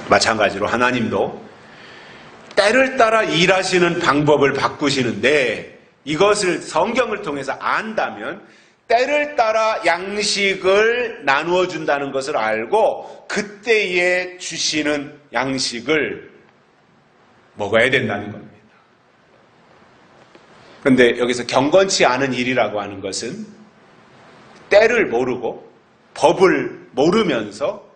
마찬가지로 하나님도 때를 따라 일하시는 방법을 바꾸시는데 이것을 성경을 통해서 안다면 때를 따라 양식을 나누어 준다는 것을 알고 그때에 주시는 양식을 먹어야 된다는 겁니다. 그런데 여기서 경건치 않은 일이라고 하는 것은 때를 모르고 법을 모르면서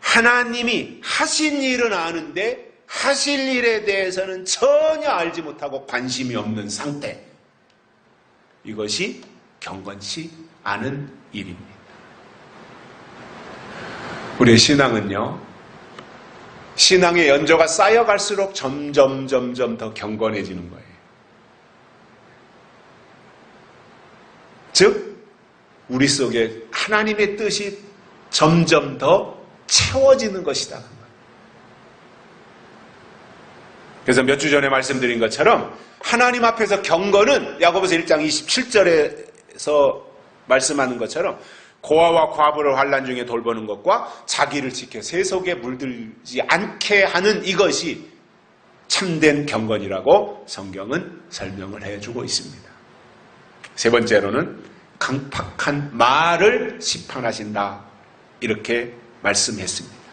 하나님이 하신 일은 아는데 하실 일에 대해서는 전혀 알지 못하고 관심이 없는 상태. 이것이 경건치 않은 일입니다. 우리의 신앙은요, 신앙의 연조가 쌓여갈수록 점점 더 경건해지는 거예요. 즉, 우리 속에 하나님의 뜻이 점점 더 채워지는 것이다. 그래서 몇 주 전에 말씀드린 것처럼 하나님 앞에서 경건은 야고보서 1장 27절에서 말씀하는 것처럼 고아와 과부를 환난 중에 돌보는 것과 자기를 지켜 세속에 물들지 않게 하는 이것이 참된 경건이라고 성경은 설명을 해주고 있습니다. 세 번째로는 강팍한 말을 시판하신다 이렇게 말씀했습니다.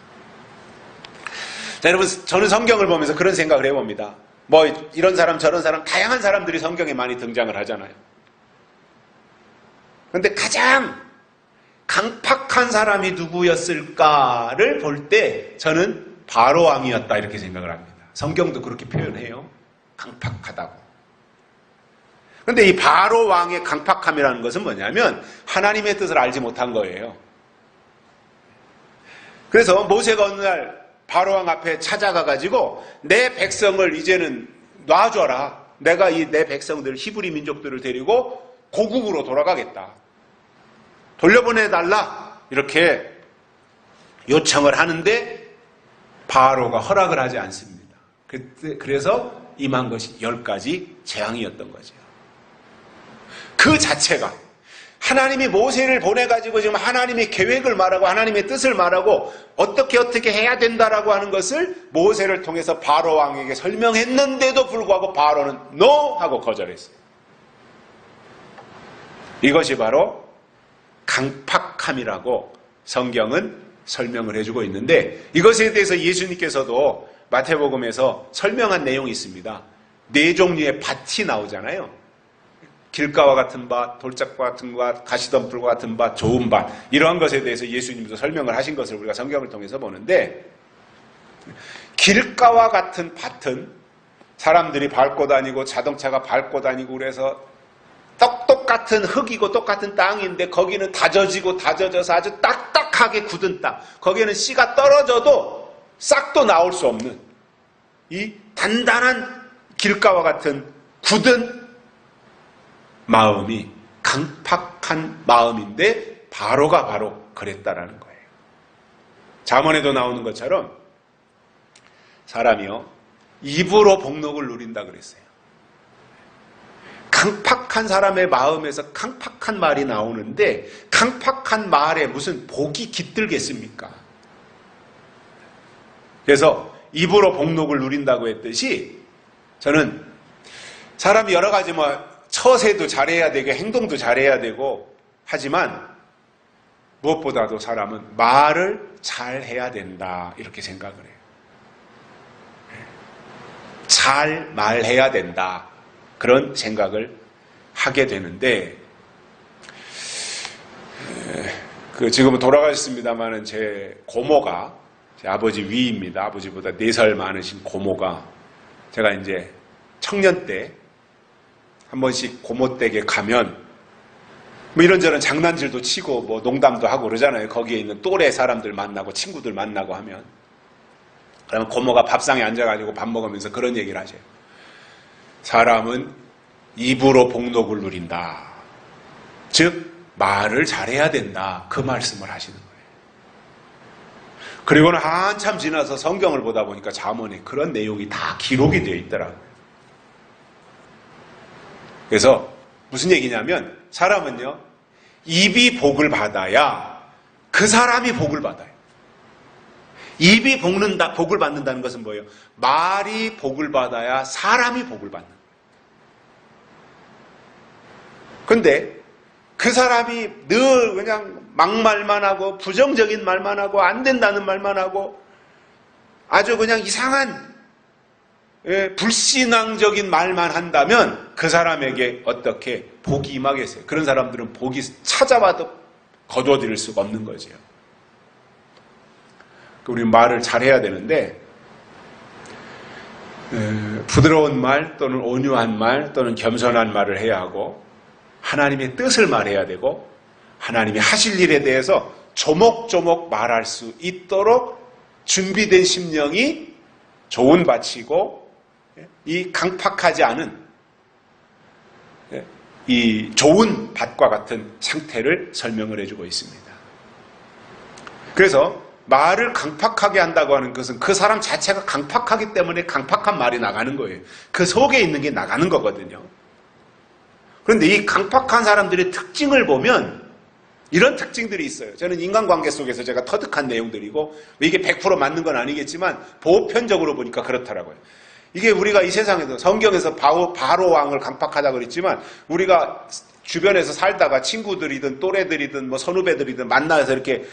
자, 여러분, 저는 성경을 보면서 그런 생각을 해봅니다. 뭐 이런 사람 저런 사람 다양한 사람들이 성경에 많이 등장을 하잖아요. 그런데 가장 강팍한 사람이 누구였을까를 볼 때 저는 바로 왕이었다 이렇게 생각을 합니다. 성경도 그렇게 표현해요. 강팍하다고. 그런데 이 바로 왕의 강팍함이라는 것은 뭐냐면 하나님의 뜻을 알지 못한 거예요. 그래서 모세가 어느 날 바로 왕 앞에 찾아가가지고 내 백성을 이제는 놔줘라. 내가 이 내 백성들 히브리 민족들을 데리고 고국으로 돌아가겠다. 돌려보내달라. 이렇게 요청을 하는데 바로가 허락을 하지 않습니다. 그래서 임한 것이 10가지 재앙이었던 거죠. 그 자체가 하나님이 모세를 보내가지고 지금 하나님의 계획을 말하고 하나님의 뜻을 말하고 어떻게 해야 된다라고 하는 것을 모세를 통해서 바로 왕에게 설명했는데도 불구하고 바로는 NO! 하고 거절했어요. 이것이 바로 강팍함이라고 성경은 설명을 해주고 있는데 이것에 대해서 예수님께서도 마태복음에서 설명한 내용이 있습니다. 4종류의 밭이 나오잖아요. 길가와 같은 밭, 돌짝과 같은 밭, 가시덤불과 같은 밭, 좋은 밭 이러한 것에 대해서 예수님도 설명을 하신 것을 우리가 성경을 통해서 보는데 길가와 같은 밭은 사람들이 밟고 다니고 자동차가 밟고 다니고 그래서 똑같은 흙이고 똑같은 땅인데 거기는 다져지고 다져져서 아주 딱딱하게 굳은 땅 거기에는 씨가 떨어져도 싹도 나올 수 없는 이 단단한 길가와 같은 굳은 마음이 강팍한 마음인데 바로가 바로 그랬다라는 거예요. 잠언에도 나오는 것처럼 사람이요 입으로 복록을 누린다 그랬어요. 강팍한 사람의 마음에서 강팍한 말이 나오는데 강팍한 말에 무슨 복이 깃들겠습니까? 그래서 입으로 복록을 누린다고 했듯이 저는 사람이 여러 가지 처세도 잘해야 되고 행동도 잘해야 되고 하지만 무엇보다도 사람은 말을 잘 해야 된다 이렇게 생각을 해요. 잘 말해야 된다 그런 생각을 하게 되는데 지금은 돌아가셨습니다마는 제 고모가 제 아버지 위입니다. 아버지보다 4살 많으신 고모가 제가 이제 청년 때 한 번씩 고모 댁에 가면 뭐 이런저런 장난질도 치고 뭐 농담도 하고 그러잖아요. 거기에 있는 또래 사람들 만나고 친구들 만나고 하면 그러면 고모가 밥상에 앉아가지고 밥 먹으면서 그런 얘기를 하세요. 사람은 입으로 복록을 누린다. 즉 말을 잘해야 된다. 그 말씀을 하시는 거예요. 그리고는 한참 지나서 성경을 보다 보니까 잠언에 그런 내용이 다 기록이 되어 있더라고요. 그래서 무슨 얘기냐면 사람은요 입이 복을 받아야 그 사람이 복을 받아요. 입이 복을 받는다는 것은 뭐예요? 말이 복을 받아야 사람이 복을 받는 거예요. 근데 그 사람이 늘 그냥 막말만 하고 부정적인 말만 하고 안 된다는 말만 하고 아주 그냥 이상한 불신앙적인 말만 한다면 그 사람에게 어떻게 복이 임하겠어요? 그런 사람들은 복이 찾아와도 거둬들일 수가 없는 거죠. 우리 말을 잘해야 되는데 부드러운 말 또는 온유한 말 또는 겸손한 말을 해야 하고 하나님의 뜻을 말해야 되고 하나님이 하실 일에 대해서 조목조목 말할 수 있도록 준비된 심령이 좋은 밭이고 이 강팍하지 않은 이 좋은 밭과 같은 상태를 설명을 해주고 있습니다. 그래서 말을 강팍하게 한다고 하는 것은 그 사람 자체가 강팍하기 때문에 강팍한 말이 나가는 거예요. 그 속에 있는 게 나가는 거거든요. 그런데 이 강팍한 사람들의 특징을 보면 이런 특징들이 있어요. 저는 인간관계 속에서 제가 터득한 내용들이고 이게 100% 맞는 건 아니겠지만 보편적으로 보니까 그렇더라고요. 이게 우리가 이 세상에서 성경에서 바로 왕을 강팍하다고 그랬지만 우리가 주변에서 살다가 친구들이든 또래들이든 뭐 선후배들이든 만나서 이렇게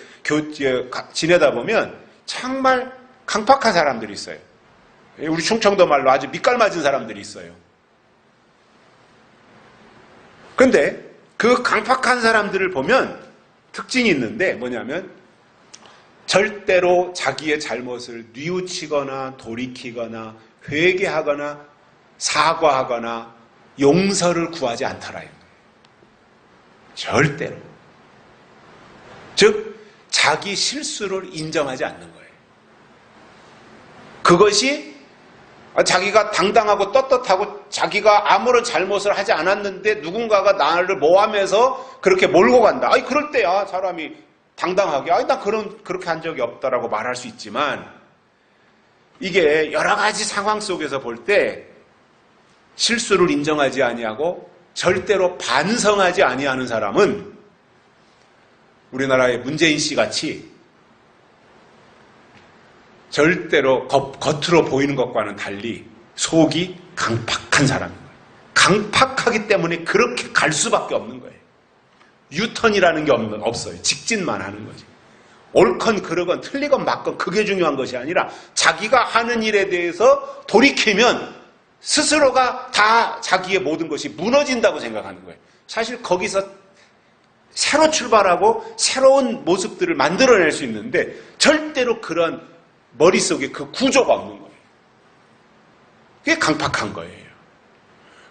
지내다 보면 정말 강팍한 사람들이 있어요. 우리 충청도 말로 아주 밑깔맞은 사람들이 있어요. 그런데 그 강팍한 사람들을 보면 특징이 있는데 뭐냐면 절대로 자기의 잘못을 뉘우치거나 돌이키거나 회개하거나 사과하거나 용서를 구하지 않더라. 절대로. 즉 자기 실수를 인정하지 않는 거예요. 그것이 자기가 당당하고 떳떳하고 자기가 아무런 잘못을 하지 않았는데 누군가가 나를 모함해서 그렇게 몰고 간다. 아니 그럴 때야 사람이 당당하게 아니 나 그렇게 한 적이 없다라고 말할 수 있지만 이게 여러 가지 상황 속에서 볼 때 실수를 인정하지 아니하고 절대로 반성하지 아니하는 사람은 우리나라의 문재인 씨 같이 절대로 겉으로 보이는 것과는 달리 속이 강팍한 사람인 거예요. 강팍하기 때문에 그렇게 갈 수밖에 없는 거예요. 유턴이라는 게 없어요. 직진만 하는 거지. 옳건 그르건 틀리건 맞건 그게 중요한 것이 아니라 자기가 하는 일에 대해서 돌이키면 스스로가 다 자기의 모든 것이 무너진다고 생각하는 거예요. 사실 거기서 새로 출발하고 새로운 모습들을 만들어낼 수 있는데 절대로 그런 머릿속에 그 구조가 없는 거예요. 그게 강팍한 거예요.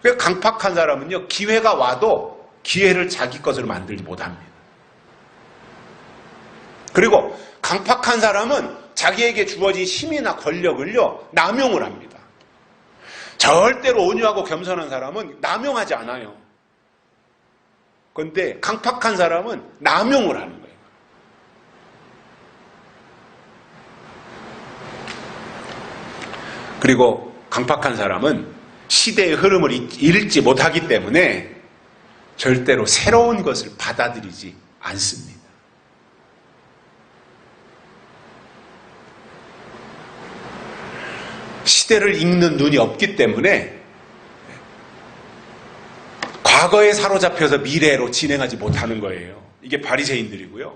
그러니까 강팍한 사람은요, 기회가 와도 기회를 자기 것으로 만들지 못합니다. 그리고 강팍한 사람은 자기에게 주어진 힘이나 권력을요, 남용을 합니다. 절대로 온유하고 겸손한 사람은 남용하지 않아요. 그런데 강팍한 사람은 남용을 하는 거예요. 그리고 강팍한 사람은 시대의 흐름을 읽지 못하기 때문에 절대로 새로운 것을 받아들이지 않습니다. 시대를 읽는 눈이 없기 때문에 과거에 사로잡혀서 미래로 진행하지 못하는 거예요. 이게 바리새인들이고요.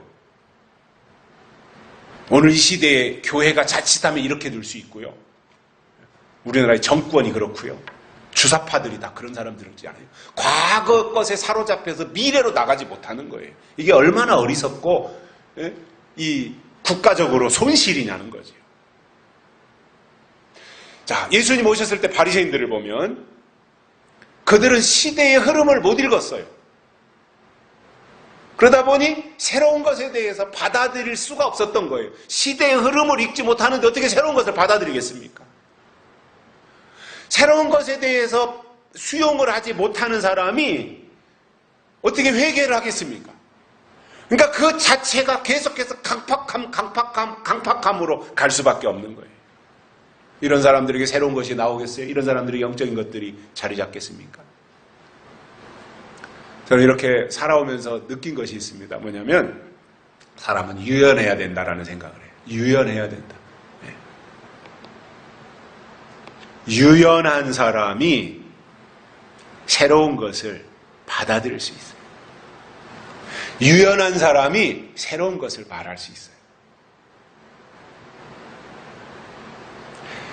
오늘 이 시대에 교회가 자칫하면 이렇게 될 수 있고요. 우리나라의 정권이 그렇고요. 주사파들이 다 그런 사람들이지 않아요. 과거 것에 사로잡혀서 미래로 나가지 못하는 거예요. 이게 얼마나 어리석고 이 국가적으로 손실이냐는 거죠. 자, 예수님 오셨을 때 바리새인들을 보면 그들은 시대의 흐름을 못 읽었어요. 그러다 보니 새로운 것에 대해서 받아들일 수가 없었던 거예요. 시대의 흐름을 읽지 못하는데 어떻게 새로운 것을 받아들이겠습니까? 새로운 것에 대해서 수용을 하지 못하는 사람이 어떻게 회개를 하겠습니까? 그러니까 그 자체가 계속해서 강팍함으로 갈 수밖에 없는 거예요. 이런 사람들에게 새로운 것이 나오겠어요? 이런 사람들이 영적인 것들이 자리 잡겠습니까? 저는 이렇게 살아오면서 느낀 것이 있습니다. 뭐냐면 사람은 유연해야 된다라는 생각을 해요. 유연해야 된다. 네. 유연한 사람이 새로운 것을 받아들일 수 있어요. 유연한 사람이 새로운 것을 말할 수 있어요.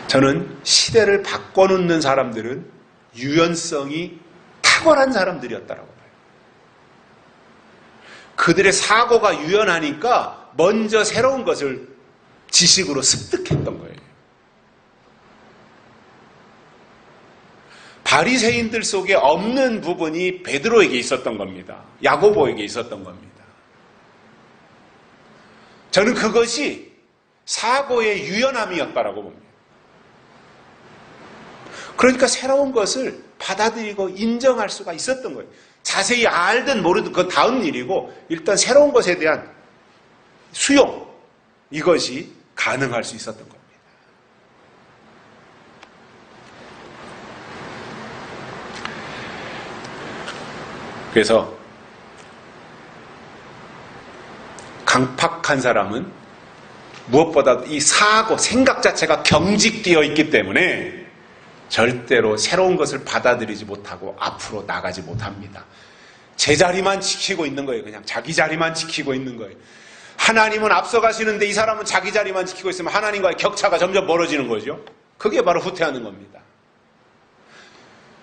저는 시대를 바꿔놓는 사람들은 유연성이 탁월한 사람들이었다라고 봐요. 그들의 사고가 유연하니까 먼저 새로운 것을 지식으로 습득했던 거예요. 바리새인들 속에 없는 부분이 베드로에게 있었던 겁니다. 야고보에게 있었던 겁니다. 저는 그것이 사고의 유연함이었다라고 봅니다. 그러니까 새로운 것을 받아들이고 인정할 수가 있었던 거예요. 자세히 알든 모르든 그건 다음 일이고 일단 새로운 것에 대한 수용, 이것이 가능할 수 있었던 겁니다. 그래서 강팍한 사람은 무엇보다 이 사고, 생각 자체가 경직되어 있기 때문에 절대로 새로운 것을 받아들이지 못하고 앞으로 나가지 못합니다. 제자리만 지키고 있는 거예요. 그냥 자기 자리만 지키고 있는 거예요. 하나님은 앞서가시는데 이 사람은 자기 자리만 지키고 있으면 하나님과의 격차가 점점 멀어지는 거죠. 그게 바로 후퇴하는 겁니다.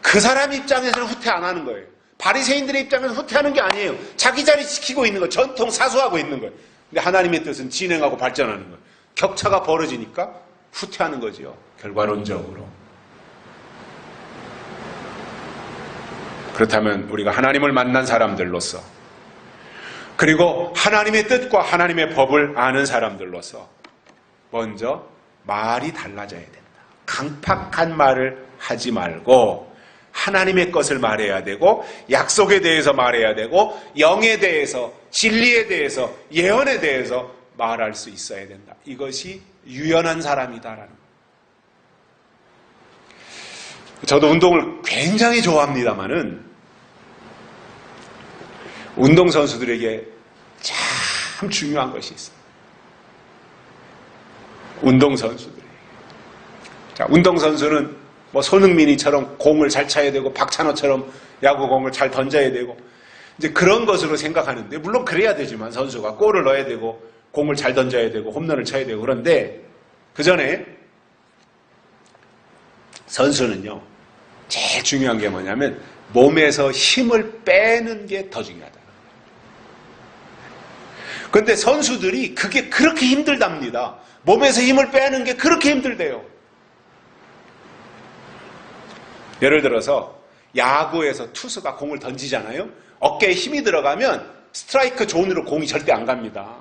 그 사람 입장에서는 후퇴 안 하는 거예요. 바리새인들의 입장에서 후퇴하는 게 아니에요. 자기 자리 지키고 있는 거예요. 전통 사수하고 있는 거예요. 근데 하나님의 뜻은 진행하고 발전하는 거예요. 격차가 벌어지니까 후퇴하는 거죠. 결과론적으로. 그렇다면 우리가 하나님을 만난 사람들로서, 그리고 하나님의 뜻과 하나님의 법을 아는 사람들로서 먼저 말이 달라져야 된다. 강팍한 말을 하지 말고 하나님의 것을 말해야 되고, 약속에 대해서 말해야 되고, 영에 대해서, 진리에 대해서, 예언에 대해서 말할 수 있어야 된다. 이것이 유연한 사람이다라는 거예요. 저도 운동을 굉장히 좋아합니다마는 운동선수들에게 참 중요한 것이 있습니다. 운동선수들에게. 자, 운동선수는 뭐 손흥민이처럼 공을 잘 차야 되고 박찬호처럼 야구공을 잘 던져야 되고 이제 그런 것으로 생각하는데, 물론 그래야 되지만 선수가 골을 넣어야 되고 공을 잘 던져야 되고 홈런을 쳐야 되고, 그런데 그 전에 선수는요, 제일 중요한 게 뭐냐면 몸에서 힘을 빼는 게 더 중요하다. 그런데 선수들이 그게 그렇게 힘들답니다. 몸에서 힘을 빼는 게 그렇게 힘들대요. 예를 들어서 야구에서 투수가 공을 던지잖아요. 어깨에 힘이 들어가면 스트라이크 존으로 공이 절대 안 갑니다.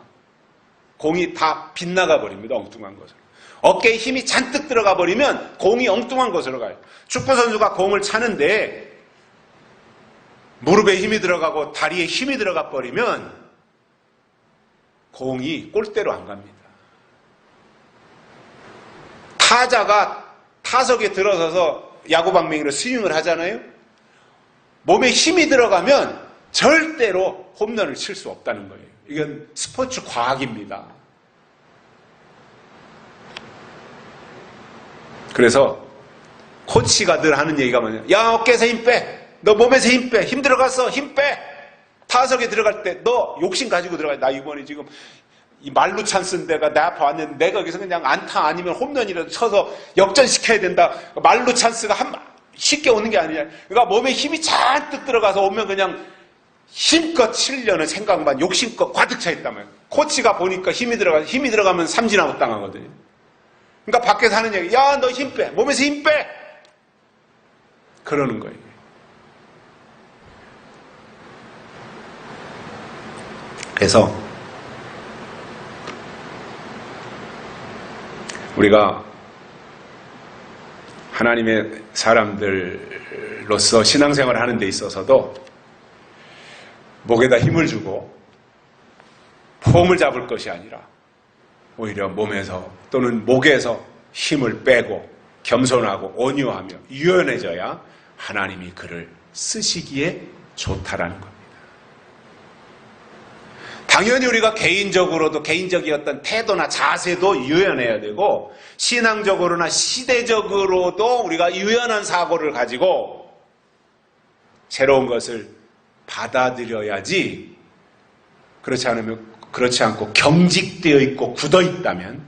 공이 다 빗나가 버립니다. 엉뚱한 것으로. 어깨에 힘이 잔뜩 들어가 버리면 공이 엉뚱한 곳으로 가요. 축구선수가 공을 차는데 무릎에 힘이 들어가고 다리에 힘이 들어가 버리면 공이 골대로 안 갑니다. 타자가 타석에 들어서서 야구방망이로 스윙을 하잖아요. 몸에 힘이 들어가면 절대로 홈런을 칠 수 없다는 거예요. 이건 스포츠 과학입니다. 그래서 코치가 늘 하는 얘기가 뭐냐, 야, 어깨에서 힘 빼. 너 몸에서 힘 빼. 힘 들어갔어. 힘 빼. 타석에 들어갈 때 너 욕심 가지고 들어가. 나 이번에 지금 이 말루 찬스인데가 내 앞에 왔는데 내가 여기서 그냥 안타 아니면 홈런이라도 쳐서 역전시켜야 된다. 말루 찬스가 쉽게 오는 게 아니야. 그러니까 몸에 힘이 잔뜩 들어가서 오면 그냥 힘껏 치려는 생각만 욕심껏 가득 차 있단 말이야. 코치가 보니까 힘이 들어가면 삼진아웃 당하거든요. 그러니까 밖에서 하는 얘기, 야, 너 힘 빼. 몸에서 힘 빼. 그러는 거예요. 그래서 우리가 하나님의 사람들로서 신앙생활을 하는 데 있어서도 목에다 힘을 주고 폼을 잡을 것이 아니라 오히려 몸에서 또는 목에서 힘을 빼고 겸손하고 온유하며 유연해져야 하나님이 그를 쓰시기에 좋다라는 겁니다. 당연히 우리가 개인적으로도 개인적인 어떤 태도나 자세도 유연해야 되고 신앙적으로나 시대적으로도 우리가 유연한 사고를 가지고 새로운 것을 받아들여야지 그렇지 않고 경직되어 있고 굳어 있다면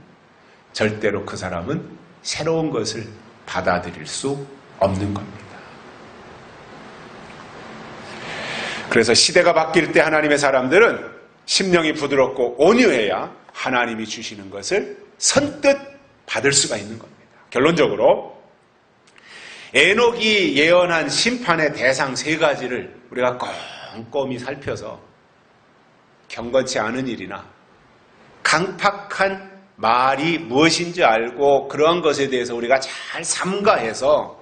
절대로 그 사람은 새로운 것을 받아들일 수 없는 겁니다. 그래서 시대가 바뀔 때 하나님의 사람들은 심령이 부드럽고 온유해야 하나님이 주시는 것을 선뜻 받을 수가 있는 겁니다. 결론적으로 에녹이 예언한 심판의 대상 3가지를 우리가 꼼꼼히 살펴서 경건치 않은 일이나 강팍한 말이 무엇인지 알고 그러한 것에 대해서 우리가 잘 삼가해서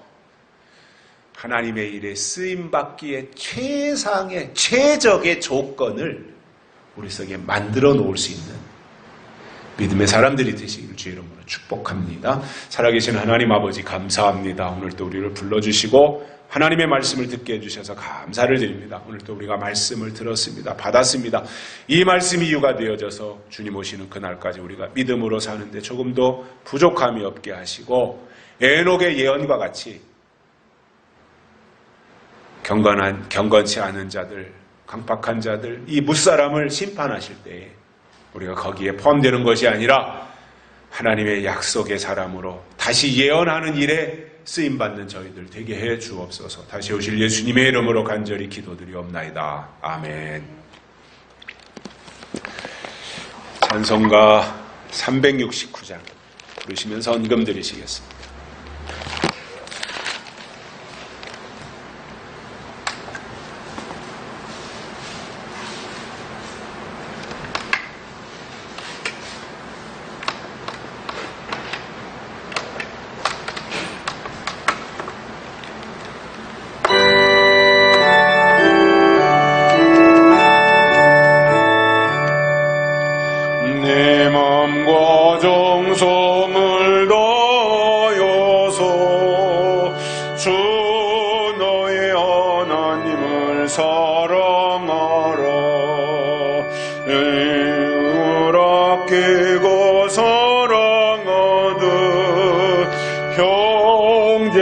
하나님의 일에 쓰임받기에 최상의 최적의 조건을 우리 속에 만들어 놓을 수 있는 믿음의 사람들이 되시기를 주의 이름으로 축복합니다. 살아계신 하나님 아버지 감사합니다. 오늘 또 우리를 불러주시고 하나님의 말씀을 듣게 해주셔서 감사를 드립니다. 오늘 또 우리가 말씀을 들었습니다. 받았습니다. 이 말씀이 이유가 되어져서 주님 오시는 그날까지 우리가 믿음으로 사는데 조금도 부족함이 없게 하시고 에녹의 예언과 같이 경건치 않은 자들, 강팍한 자들, 이 무사람을 심판하실 때에 우리가 거기에 포함되는 것이 아니라 하나님의 약속의 사람으로 다시 예언하는 일에 쓰임받는 저희들 되게 해 주옵소서. 다시 오실 예수님의 이름으로 간절히 기도드리옵나이다. 아멘. 찬송가 369장 부르시면서 헌금 드리시겠습니다. 정성을 다하여서 주 너의 하나님을 사랑하라. 이를 아끼고 사랑하듯 형제